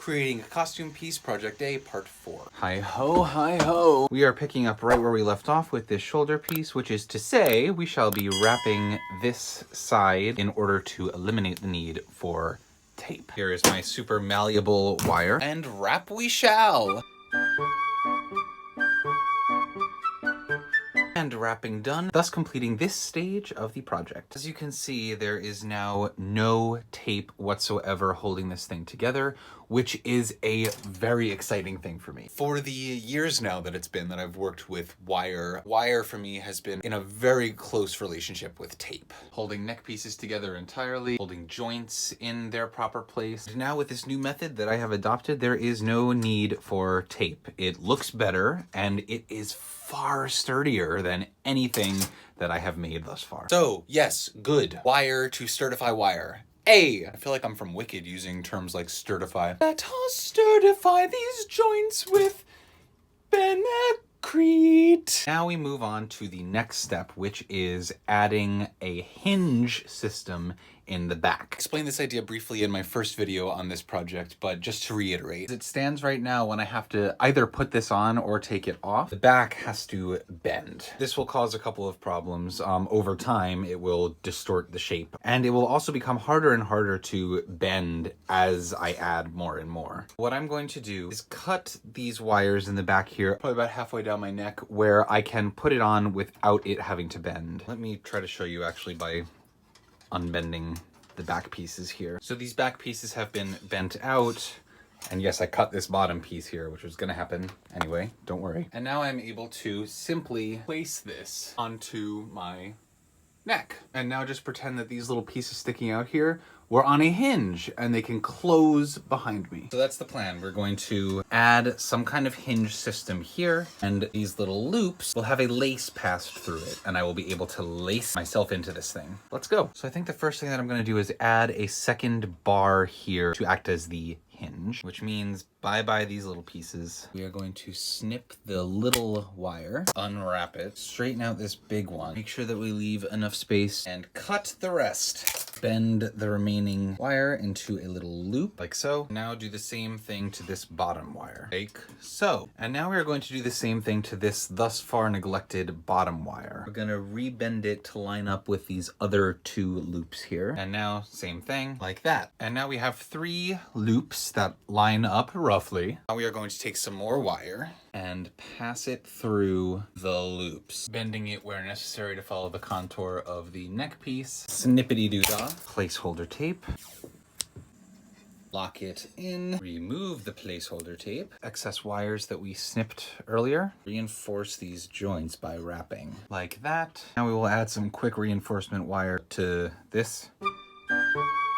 Creating a costume piece, Project A, Part 4. Hi ho, hi ho. We are picking up right where we left off with this shoulder piece, which is to say we shall be wrapping this side in order to eliminate the need for tape. Here is my super malleable wire. And wrap we shall! And wrapping done, thus completing this stage of the project. As you can see, there is now no tape whatsoever holding this thing together, which is a very exciting thing for me. For the years now that it's been that I've worked with wire, wire for me has been in a very close relationship with tape. Holding neck pieces together entirely, holding joints in their proper place. Now with this new method that I have adopted, there is no need for tape. It looks better and it is far sturdier than anything that I have made thus far. So, yes, good. Wire to sturify wire. I feel like I'm from Wicked using terms like sturify. Let us sturify these joints with Benecrete. Now we move on to the next step, which is adding a hinge system in the back. Explained this idea briefly in my first video on this project, but just to reiterate. As it stands right now, when I have to either put this on or take it off, the back has to bend. This will cause a couple of problems. Over time, it will distort the shape, and it will also become harder and harder to bend as I add more and more. What I'm going to do is cut these wires in the back here, probably about halfway down my neck, where I can put it on without it having to bend. Let me try to show you actually by unbending the back pieces here. So these back pieces have been bent out, and yes, I cut this bottom piece here, which was gonna happen anyway, don't worry. And now I'm able to simply place this onto my neck. And now just pretend that these little pieces sticking out here were on a hinge and they can close behind me. So that's the plan. We're going to add some kind of hinge system here, and these little loops will have a lace passed through it, and I will be able to lace myself into this thing. Let's go. So I think the first thing that I'm going to do is add a second bar here to act as the hinge, which means bye-bye these little pieces. We are going to snip the little wire, unwrap it, straighten out this big one, make sure that we leave enough space, and cut the rest. Bend the remaining wire into a little loop, like so. Now do the same thing to this bottom wire, like so. And now we are going to do the same thing to this thus far neglected bottom wire. We're gonna rebend it to line up with these other two loops here. And now same thing, like that. And now we have 3 loops that line up roughly. Now we are going to take some more wire and pass it through the loops, bending it where necessary to follow the contour of the neck piece. Snippity-doo-dah. Placeholder tape. Lock it in. Remove the placeholder tape. Excess wires that we snipped earlier. Reinforce these joints by wrapping, like that. Now we will add some quick reinforcement wire to this,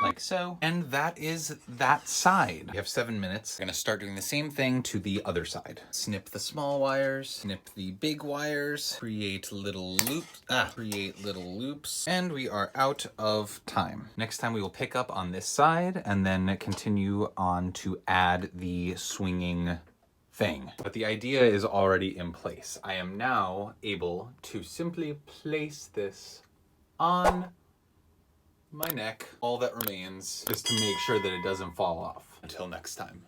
like so. And that is that side. We have 7 minutes. We're gonna start doing the same thing to the other side. Snip the small wires, snip the big wires, create little loops, and we are out of time. Next time we will pick up on this side and then continue on to add the swinging thing. But the idea is already in place. I am now able to simply place this on my neck. All that remains is to make sure that it doesn't fall off. Until next time.